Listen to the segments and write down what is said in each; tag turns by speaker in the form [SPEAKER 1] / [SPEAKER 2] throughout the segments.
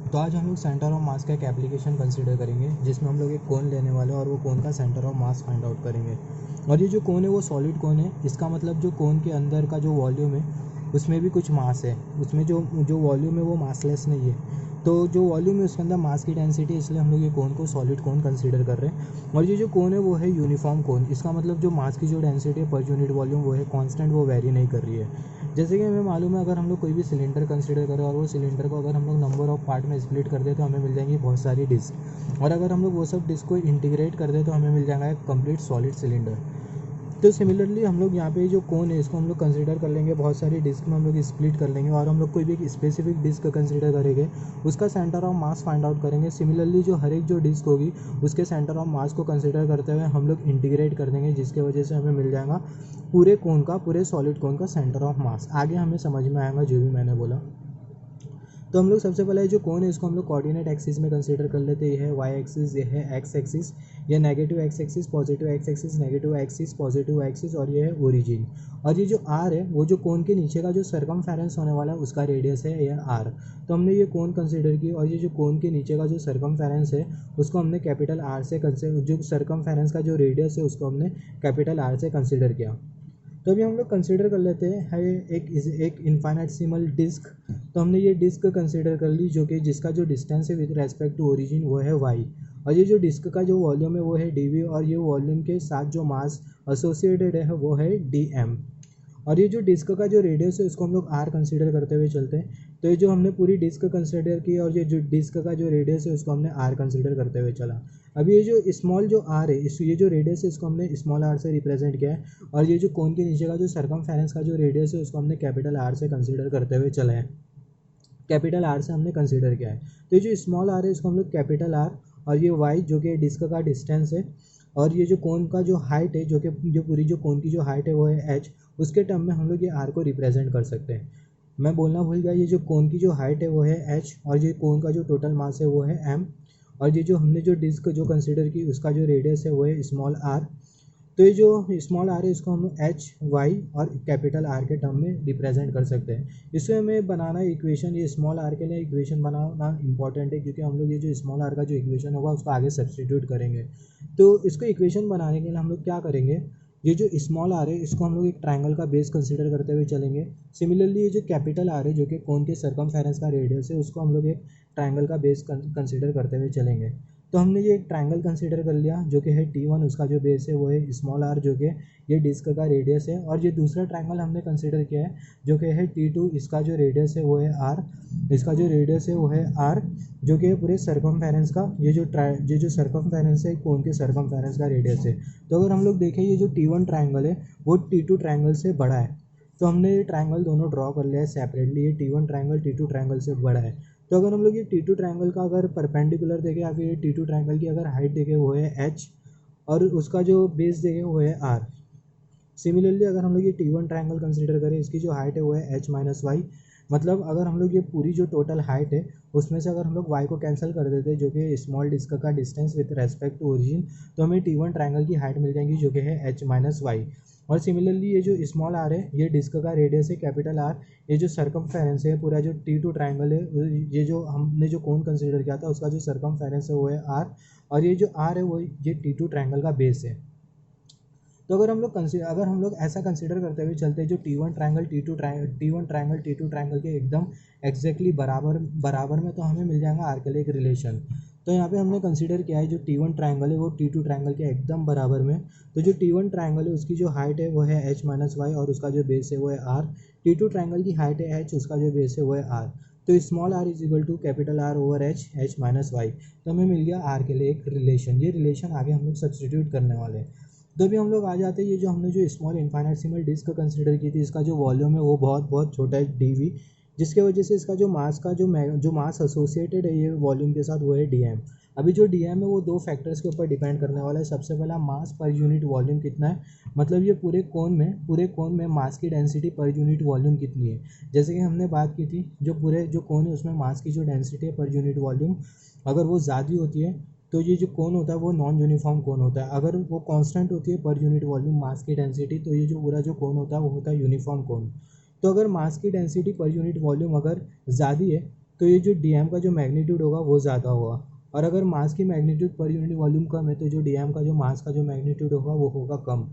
[SPEAKER 1] तो आज हम लोग सेंटर ऑफ मास का एक एप्लीकेशन कंसीडर करेंगे जिसमें हम लोग एक कोन लेने वाले हैं और वो कोन का centre of mass find out करेंगे। और ये जो कोन है वो सॉलिड कोन है। इसका मतलब जो कोन के अंदर का जो वॉल्यूम है उसमें भी कुछ मास है, उसमें जो जो वॉल्यूम है वो मासलेस नहीं है। तो जो वॉल्यूम है उसके अंदर मास की डेंसिटी है, इसलिए हम लोग ये कोन को सॉलिड कोन कंसीडर कर रहे हैं। और ये जो कोन है वो है यूनिफॉर्म कोन। इसका मतलब जो मास की जो डेंसिटी है पर यूनिट वॉल्यूम वो है कांस्टेंट, वो वेरी नहीं कर रही है। जैसे कि हमें मालूम है, अगर हम लोग कोई भी सिलेंडर कंसीडर करें और वो सिलेंडर को अगर हम लोग नंबर ऑफ पार्ट में स्प्लिट कर दें तो हमें मिल जाएंगी बहुत सारी डिस्क। और अगर हम लोग वो सब डिस्क को इंटीग्रेट कर दें तो हमें मिल जाएगा एक कंप्लीट सॉलिड सिलेंडर। तो सिमिलरली हम लोग यहाँ पे जो कोन है इसको हम लोग कंसीडर कर लेंगे, बहुत सारी डिस्क में हम लोग स्प्लिट कर लेंगे और हम लोग कोई भी एक स्पेसिफिक डिस्क कंसीडर करेंगे, उसका centre of mass find out करेंगे। सिमिलरली जो हर एक जो डिस्क होगी उसके सेंटर ऑफ मास को कंसीडर करते हुए हम लोग इंटीग्रेट कर देंगे, जिसके वजह से हमें मिल जाएगा पूरे कोन का, पूरे सॉलिड कोन का सेंटर ऑफ मास। आगे हमें समझ में आएगा जो भी मैंने बोला। तो हम लोग सबसे पहले जो कोन है इसको हम लोग कोऑर्डिनेट एक्सिस में कंसीडर कर लेते हैं। ये है वाई एक्सिस, ये है एक्स एक्सिस, ये negative x axis, positive x axis, negative axis, positive axis, और ये है ओरिजिन। और ये जो आर है वो जो कोन के नीचे का जो सरकमफेरेंस होने वाला है उसका रेडियस है, ये आर। तो हमने ये कोन कंसीडर की और ये जो कोन के नीचे का जो सरकमफेरेंस है उसको हमने कैपिटल आर से जो सरकमफेरेंस का जो रेडियस है उसको हमने कैपिटल आर से कंसीडर किया। तो अभी हम लोग कंसीडर कर लेते हैं है एक इनफाइनेटसिमल डिस्क। तो हमने ये डिस्क कंसीडर कर ली, जो कि जिसका जो डिस्टेंस है विद रेस्पेक्ट टू ओरिजिन वो है वाई। और ये जो डिस्क का जो वॉल्यूम है वो है डी, और ये वॉल्यूम के साथ जो मास एसोसिएटेड है वो है डी एम। और ये जो डिस्क का जो रेडियस है उसको हम लोग आर कंसीडर करते हुए चलते हैं। तो ये जो हमने पूरी डिस्क कंसीडर की और ये जो डिस्क का जो रेडियस है उसको हमने आर कंसीडर करते हुए चला। अभी ये जो स्मॉल जो आर है ये जो रेडियस है इसको हमने स्मॉल आर से रिप्रेजेंट किया है। और ये जो कोन के नीचे का जो सरकमफेरेंस का जो रेडियस है उसको हमने कैपिटल आर से कंसीडर करते हुए चले हैं, कैपिटल आर से हमने कंसीडर किया है। तो ये जो स्मॉल आर है इसको हम लोग कैपिटल आर, और ये वाई जो कि डिस्क का डिस्टेंस है, और ये जो कोन का जो हाइट है जो कि जो पूरी जो कोन की जो हाइट है वो है एच, उसके टर्म में हम लोग ये आर को रिप्रेजेंट कर सकते हैं। मैं बोलना भूल गया, ये जो कोन की जो हाइट है वो है एच, और ये कोन का जो टोटल मास है वो है एम, और ये जो हमने जो डिस्क जो कंसीडर की उसका जो रेडियस है वो है स्मॉल आर। तो ये जो स्मॉल आर है इसको हम एच वाई और कैपिटल आर के टर्म में रिप्रेजेंट कर सकते हैं। इसमें हमें बनाना इक्वेशन, ये स्मॉल आर के लिए इक्वेशन बनाना इंपॉर्टेंट है, क्योंकि हम लोग ये जो स्मॉल आर का जो इक्वेशन होगा उसको आगे सब्सटीट्यूट करेंगे। तो इसको इक्वेशन बनाने के लिए हम लोग क्या करेंगे, ये जो स्मॉल आर है इसको हम लोग एक ट्राइंगल का बेस कंसीडर करते हुए चलेंगे। सिमिलरली ये जो कैपिटल आर है जो कि कोन के सरकमफेरेंस का रेडियस है उसको हम लोग एक ट्राइंगल का बेस कंसीडर करते हुए चलेंगे। तो हमने ये एक ट्राइंगल कंसीडर कर लिया जो कि है T1, उसका जो बेस है वो है स्मॉल आर, जो कि ये डिस्क का रेडियस है। और ये दूसरा ट्राइंगल हमने कंसीडर किया है जो कि है T2, इसका जो रेडियस है वो है आर, इसका जो रेडियस है वो है आर, जो कि पूरे सरकमफेरेंस का ये जो सरकमफेरेंस है कोन के सरकमफेरेंस का रेडियस है। तो अगर हम लोग देखें ये जो T1 ट्राइंगल है वो T2 ट्राइंगल से बड़ा है। तो हमने ये ट्राइंगल दोनों ड्रॉ कर लिया है सेपरेटली, ये T1 ट्राइंगल T2 ट्राइंगल से बड़ा है। तो अगर हम लोग ये T2 ट्राइंगल का अगर परपेंडिकुलर देखें या फिर ये T2 ट्राइंगल की अगर हाइट देखें वो है h, और उसका जो बेस देखें वो है r। सिमिलरली अगर हम लोग ये T1 ट्राइंगल कंसीडर करें, इसकी जो हाइट है वो है h माइनस वाई। मतलब अगर हम लोग ये पूरी जो टोटल हाइट है उसमें से अगर हम लोग y को कैंसिल कर देते हैं जो कि स्मॉल डिस्क का distance with respect to origin, तो हमें T1 ट्राइंगल की हाइट मिल जाएगी जो कि है h माइनस वाई। और सिमिलरली ये जो स्मॉल आर है ये डिस्क का रेडियस है कैपिटल आर, ये जो सरकमफेरेंस है पूरा जो T2 ट्राइंगल है, ये जो हमने जो कोन कंसीडर किया था उसका जो सरकमफेरेंस है वो है आर, और ये जो आर है वो ये T2 ट्राइंगल का बेस है। तो अगर हम लोग ऐसा कंसीडर करते हुए चलते हैं जो T1 ट्राइंगल T2 ट्राइंगल के एकदम एग्जैक्टली बराबर बराबर में, तो हमें मिल जाएगा आर के लिए एक रिलेशन। तो यहाँ पे हमने कंसीडर किया है जो T1 ट्राइंगल है वो T2 ट्राइंगल के एकदम बराबर में। तो जो T1 ट्राइंगल है उसकी जो हाइट है वो है h माइनस वाई, और उसका जो बेस है वो है r। T2 ट्राइंगल की हाइट है h, उसका जो बेस है वो है r। तो small r is equal to capital R over h minus y. तो हमें मिल गया r के लिए एक रिलेशन। ये रिलेशन आगे हम लोग सब्सटीट्यूट करने वाले हैं। तो अभी हम लोग आ जाते हैं, ये जो हमने जो स्मॉल इनफाइनेटसिमल डिस्क कंसीडर की थी इसका जो वॉल्यूम है वो बहुत बहुत छोटा है dv, जिसके वजह से इसका जो मास का जो मास एसोसिएटेड है ये वॉल्यूम के साथ वो है dm। अभी जो dm है वो दो फैक्टर्स के ऊपर डिपेंड करने वाला है। सबसे पहला मास पर यूनिट वॉल्यूम कितना है, मतलब ये पूरे कोन में मास की डेंसिटी पर यूनिट वॉल्यूम कितनी है। जैसे कि हमने बात की थी जो पूरे जो कोन है उसमें मास की जो डेंसिटी है पर यूनिट वॉल्यूम अगर वो ज़्यादा होती है तो ये जो कोन होता है वो नॉन यूनिफॉर्म कोन होता है। अगर वो कांस्टेंट होती है पर यूनिट वॉल्यूम मास की डेंसिटी, तो ये जो पूरा जो कोन होता है वो होता है यूनिफॉर्म कोन। तो अगर मास की डेंसिटी पर यूनिट वॉल्यूम अगर ज़्यादा है तो ये जो डी एम का जो मैग्नीट्यूड होगा वो ज़्यादा होगा। और अगर मास की मैग्नीट्यूड पर यूनिट वॉल्यूम कम है तो जो डी एम का जो मास का जो मैग्नीट्यूड होगा वो होगा कम।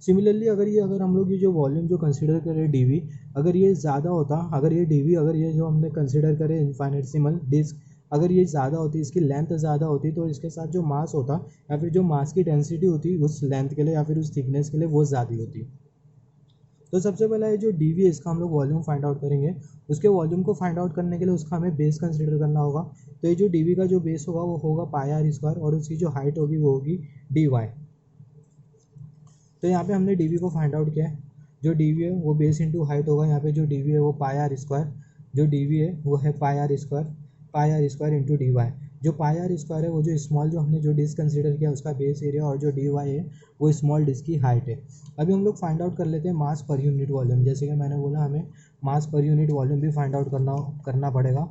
[SPEAKER 1] सिमिलरली अगर हम लोग ये जो वॉल्यूम जो कंसिडर करें डी अगर ये ज़्यादा होता, अगर ये डी अगर ये जो हमने कंसिडर करें इनफाइनेटसिमल डिस्क, अगर ये ज़्यादा होती, इसकी लेंथ ज़्यादा होती, तो इसके साथ जो मास होता या फिर जो मास की डेंसिटी होती उस लेंथ के लिए या फिर उस थिकनेस के लिए वो ज़्यादा होती। तो सबसे पहला ये जो डी है इसका हम लोग वॉल्यूम फाइंड आउट करेंगे। उसके वॉल्यूम को फाइंड आउट करने के लिए उसका हमें बेस कंसिडर करना होगा। तो ये जो डी का जो बेस होगा वो होगा पाई आर स्क्वायर और उसकी जो हाइट होगी वो होगी डी वाई। तो यहाँ पे हमने डी को फाइंड आउट किया है। जो डी है वो बेस इंटू हाइट होगा। यहाँ पे जो डी है वो पाई आर स्क्वायर, जो डी है वो है pi are square into D y. जो पाई आर स्क्वायर है वो जो स्मॉल जो हमने जो डिस्क कंसीडर किया उसका बेस एरिया, और जो डी वाई है वो स्मॉल डिस्क की हाइट है। अभी हम लोग फाइंड आउट कर लेते हैं मास पर यूनिट वॉल्यूम। जैसे कि मैंने बोला हमें मास पर यूनिट वॉल्यूम भी फाइंड आउट करना पड़ेगा।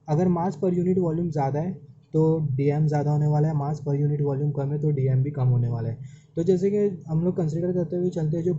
[SPEAKER 1] अगर मास पर यूनिट वॉल्यूम ज़्यादा है तो डीएम ज़्यादा होने वाला है, मास पर यूनिट वॉल्यूम कम है तो डीएम भी कम होने वाला है। तो जैसे कि हम लोग कंसिडर करते हुए चलते हैं जो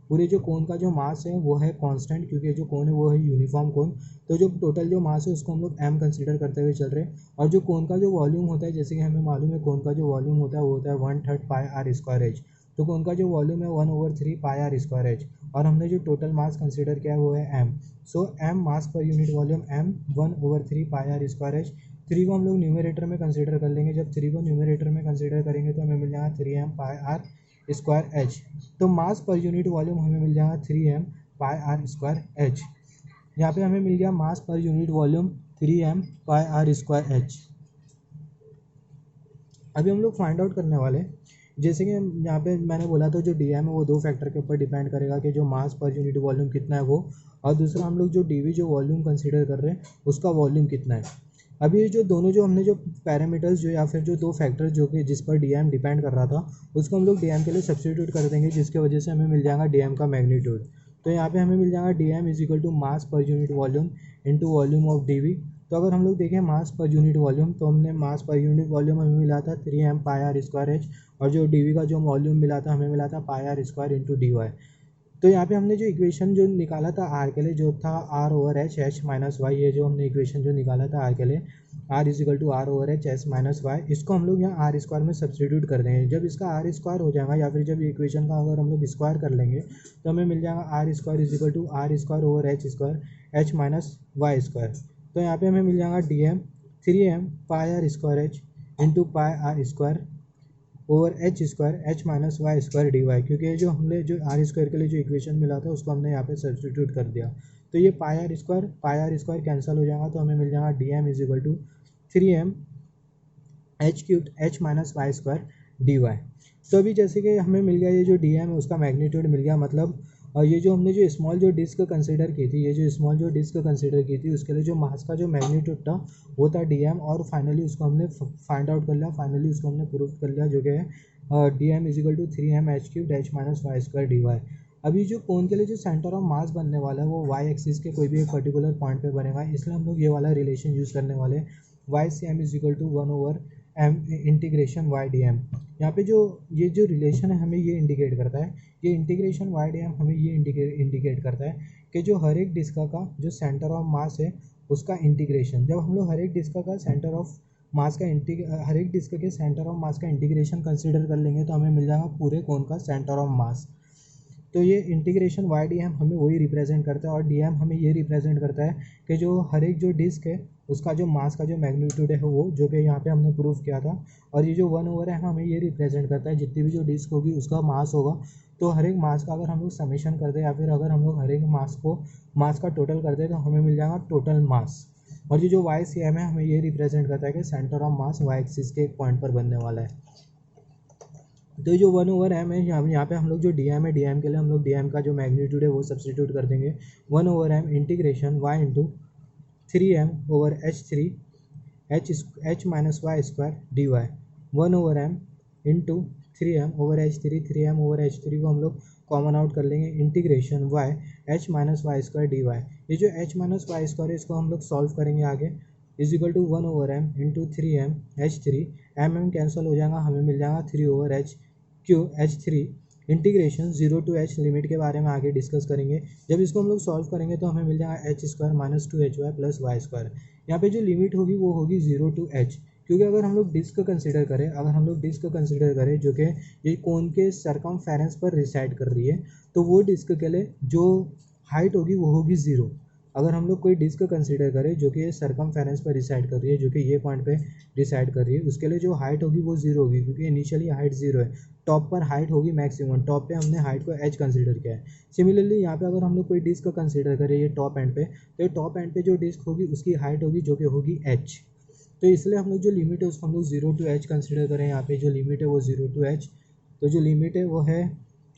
[SPEAKER 1] पूरे जो कोन का जो मास है वो है कांस्टेंट, क्योंकि जो कोन है वो है यूनिफॉर्म कोन। तो जो टोटल जो मास है उसको हम लोग एम कंसिडर करते हुए चल रहे हैं। और जो कोन का जो वॉल्यूम होता है, जैसे कि हमें मालूम है कोन का जो वॉल्यूम होता है वो होता है 1/3 पाई आर स्क्वायर एच। तो कोन का जो वॉल्यूम है 1/3 पाई आर स्क्वायर एच, और हमने जो टोटल मास कंसिडर किया है वो है M. So m mass per unit volume m 1/3 pi are square h. 3 को हम लोग न्यूमरेटर में कंसिडर कर लेंगे। जब 3 को न्यूमरेटर में कंसिडर करेंगे तो हमें मिल जाएगा 3m pi are square H. तो मास पर यूनिट वॉल्यूम हमें मिल जाएगा 3m pi are square H. यहाँ पे हमें मिल गया mass per unit volume 3m pi are square h. अभी हम लोग फाइंड आउट करने वाले, जैसे कि यहाँ पे मैंने बोला था जो डीएम है वो दो फैक्टर के ऊपर डिपेंड करेगा कि जो मास पर यूनिट वॉल्यूम कितना है वो, और दूसरा हम लोग जो डीवी जो वॉल्यूम कंसीडर कर रहे हैं उसका वॉल्यूम कितना है। अभी ये जो दोनों जो हमने जो पैरामीटर्स जो या फिर जो दो फैक्टर जो कि जिस पर डीएम डिपेंड कर रहा था उसको हम लोग डीएम के लिए सब्स्टिट्यूट कर देंगे, जिसकी वजह से हमें मिल जाएगा डीएम का मैग्नीट्यूड। तो यहाँ पे हमें मिल जाएगा dm is equal to mass per unit volume into volume of dv. तो अगर हम लोग देखें मास पर यूनिट वॉल्यूम, तो हमने मास पर यूनिट वॉल्यूम हमें मिला था 3m pi are square H, और जो डीवी का जो वॉल्यूम मिला था हमें मिला था pi are square into D Y. तो यहाँ पे हमने जो इक्वेशन जो निकाला था आर के लिए जो था r over H H minus y, ये जो हमने इक्वेशन जो निकाला था आर के लिए R is equal to R over H H minus Y, इसको हम लोग यहाँ आर स्क्वायर में सब्सटीट्यूट कर देंगे। जब इसका आर स्क्वायर हो जाएगा या फिर जब इक्वेशन का अगर हम लोग स्क्वायर कर लेंगे तो हमें मिल जाएगा R square is equal to R square over H square H minus Y square. तो यहाँ पे हमें मिल जाएगा D M 3m pi are square H into pi are square over H square H minus Y square D Y, क्योंकि जो हमने जो आर स्क्वायर के लिए जो इक्वेशन मिला था उसको हमने यहाँ पे सब्सटीट्यूट कर दिया। तो ये पाई आर स्क्वायर कैंसिल हो जाएगा, तो हमें मिल जाएगा D M is equal to 3m H cube H minus Y square D Y. तो अभी जैसे कि हमें मिल गया ये जो डी एम है उसका मैग्नीट्यूड मिल गया, मतलब और ये जो हमने जो स्मॉल जो डिस्क कंसीडर की थी, ये जो स्मॉल जो डिस्क कंसीडर की थी उसके लिए जो मास का जो मैग्नीट्यूड था वो था डीएम, और फाइनली उसको हमने फाइंड आउट कर लिया, फाइनली उसको हमने प्रूव कर लिया जो कि है DM is equal to 3m H cube H minus Y square D Y. अभी जो कोन के लिए जो सेंटर ऑफ मास बनने वाला है वो वाई एक्सिस के कोई भी एक पर्टिकुलर पॉइंट पे बनेगा, इसलिए हम लोग ये वाला रिलेशन यूज़ करने वाले हैं Y C M is equal to 1/m integration Y D M. यहाँ पे जो ये जो रिलेशन है हमें ये इंडिकेट करता है, ये इंटीग्रेशन वाई डी एम हमें ये इंडिकेट करता है कि जो हर एक डिस्क का जो सेंटर ऑफ मास है उसका इंटीग्रेशन, जब हम लोग हर एक डिस्क का सेंटर ऑफ मास का हर एक डिस्क के सेंटर ऑफ मास का इंटीग्रेशन कंसीडर कर लेंगे तो हमें मिल जाएगा पूरे कोन का सेंटर ऑफ मास। तो ये इंटीग्रेशन वाई डी एम हमें वही रिप्रेजेंट करता है, और डी एम हमें ये रिप्रेजेंट करता है कि जो हर एक जो डिस्क है उसका जो मास का जो मैग्नीट्यूड है वो जो कि यहाँ पे हमने प्रूव किया था, और ये जो 1/m है हमें ये रिप्रेजेंट करता है जितनी भी जो डिस्क होगी उसका मास होगा। तो हर एक मास का अगर हम लोग समेशन कर दें या फिर अगर हम लोग हर एक मास का टोटल कर दें तो हमें मिल जाएगा टोटल मास। और ये जो वाई सी एम है हमें ये रिप्रेजेंट करता है कि centre of mass Y axis के एक पॉइंट पर बनने वाला है। तो जो 1/m है यहाँ पे हम लोग जो डी एम है, डी एम के लिए हम लोग डी एम का जो मैग्नीट्यूड है वो सब्सटीट्यूट कर देंगे 1/m integration Y into 3m over h3 H minus Y square D Y 1/m into 3m over h3, 3m over h3 को हम लोग कॉमन आउट कर लेंगे integration Y H minus Y square D Y. ये जो H minus Y square है इसको हम लोग सॉल्व करेंगे आगे, is equal to 1/m into 3m h3, M cancel हो जाएगा, हमें मिल जाएगा 3/h3 h3 integration 0 to h limit के बारे में आगे डिस्कस करेंगे। जब इसको हम लोग सॉल्व करेंगे तो हमें मिल जाएगा H square minus 2hy plus Y square. यहाँ पे जो लिमिट होगी वो होगी 0 to h, क्योंकि अगर हम लोग डिस्क कंसिडर करें जो कि ये कोन के सरकमफेरेंस पर रिसाइड कर रही है, तो वो डिस्क के लिए जो हाइट होगी वो होगी 0। अगर हम लोग कोई डिस्क कंसीडर करें जो कि सरकमफेरेंस पर डिसाइड कर रही है, जो कि ये पॉइंट पे डिसाइड कर रही है, उसके लिए जो हाइट होगी वो 0 होगी, क्योंकि इनिशियली हाइट 0 है। टॉप पर हाइट होगी मैक्सिमम, टॉप पे हमने हाइट को h कंसीडर किया है। सिमिलरली यहाँ पे अगर हम लोग कोई डिस्क कंसीडर करें ये टॉप एंड पे, तो ये टॉप एंड पे जो डिस्क होगी उसकी हाइट होगी जो कि होगी h। तो इसलिए हम लोग जो लिमिट है उसको हम लोग 0 to h कंसीडर करें। यहाँ पे जो लिमिट है वो 0 to h, तो जो लिमिट है वो है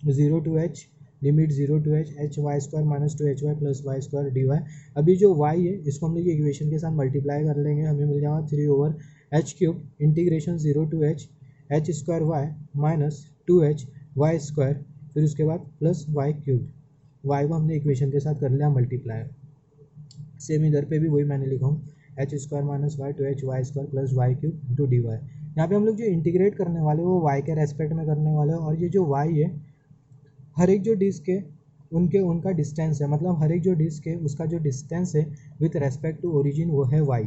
[SPEAKER 1] 0 to h, limit 0 to h H Y square minus 2hy plus Y square D Y. अभी जो y है इसको हम लोग ये इक्वेशन के साथ मल्टीप्लाई कर लेंगे, हमें मिल जाएगा 3/h³ integration 0 to h H square Y minus 2h Y square, फिर उसके बाद प्लस y³। y को हमने इक्वेशन के साथ कर लिया मल्टीप्लाई। सेम इधर पे भी वही मैंने लिखा हूँ, H square minus Y 2h Y square plus y³ into D Y. यहाँ पे हम लोग जो इंटीग्रेट करने वाले वो y के रेस्पेक्ट में करने वाले हैं, और ये जो y है हर एक जो डिस्क है उनका डिस्टेंस है, मतलब हर एक जो डिस्क है उसका जो डिस्टेंस है विथ रेस्पेक्ट टू ओरिजिन वो है y।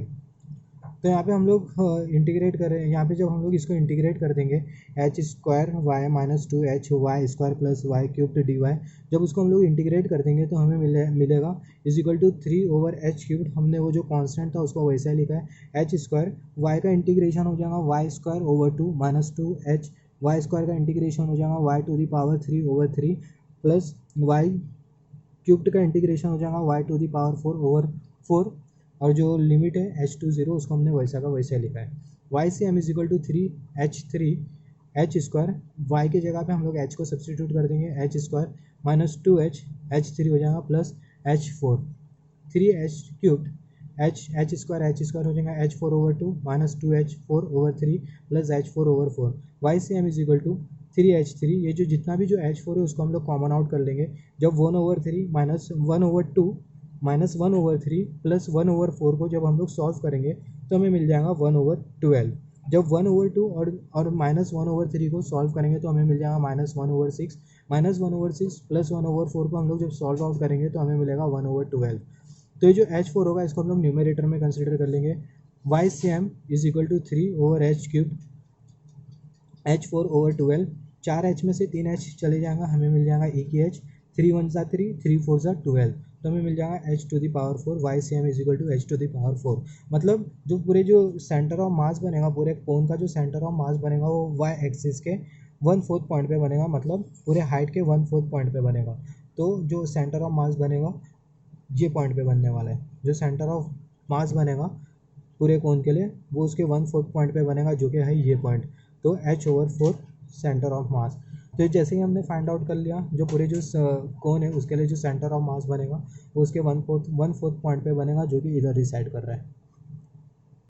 [SPEAKER 1] तो यहाँ पे हम लोग इंटीग्रेट करें, यहाँ पे जब हम लोग इसको इंटीग्रेट कर देंगे H square Y minus 2h Y square plus y³ D Y, जब उसको हम लोग इंटीग्रेट कर देंगे तो हमें मिलेगा इज इक्वल टू 3/h³। हमने वो जो कांस्टेंट था उसको वैसा ही लिखा है एच स्क्वायर, वाई का इंटीग्रेशन हो जाएगा Y square over 2 minus 2h, Y square का इंटीग्रेशन हो जाएगा y⁴/3 प्लस y³ का इंटीग्रेशन हो जाएगा y⁴/4, और जो लिमिट है h⁴ उसको हमने वैसा का वैसा लिखा है। y से m is equal to 3h3 h square, y की जगह पे हम लोग h को सब्सटीट्यूट कर देंगे, h square minus 2h h3 हो जाएगा plus h4, 3h³ h square हो जाएगा h4/2 minus 2h4/3 plus h4/4। y से m is equal to 3h3, ये जो जितना भी जो h4 है उसको हम लोग कॉमन आउट कर लेंगे। जब 1/3 माइनस 1/2 माइनस 1/3 प्लस 1/4 को जब हम लोग सॉल्व करेंगे तो हमें मिल जाएगा 1/12। जब 1/2 और माइनस 1/3 को सॉल्व करेंगे तो हमें मिल जाएगा -1/6, माइनस 1/6 प्लस 1/4 को हम लोग जब सॉल्व आउट करेंगे तो हमें मिलेगा 1/12। तो ये जो h4 होगा इसको हम लोग न्यूमरेटर में कंसिडर कर लेंगे। y से m is equal to 3/h³ h4/12, 4h में से 3h चले जाएगा, हमें मिल जाएगा एक ही h, 3 1 सा 3, 3 4 सा 12, तो हमें मिल जाएगा h⁴ y से m is equal to h⁴। मतलब जो पूरे जो सेंटर ऑफ मास बनेगा, पूरे कोन का जो सेंटर ऑफ मास बनेगा वो y एक्सिस के 1/4 पॉइंट पे बनेगा, मतलब पूरे हाइट के 1/4 पॉइंट पे बनेगा। तो जो सेंटर ऑफ मास बनेगा ये पॉइंट पे बनने वाला है, जो सेंटर ऑफ मास बनेगा पूरे कोन के लिए वो उसके 1/4 पॉइंट पे बनेगा, जो कि है ये पॉइंट। तो h/4 सेंटर ऑफ मास। तो जैसे ही हमने फाइंड आउट कर लिया जो पूरे जो कोन है उसके लिए जो सेंटर ऑफ मास बनेगा वो उसके 1/4 पॉइंट पे बनेगा, जो कि इधर रिसाइड कर रहा है।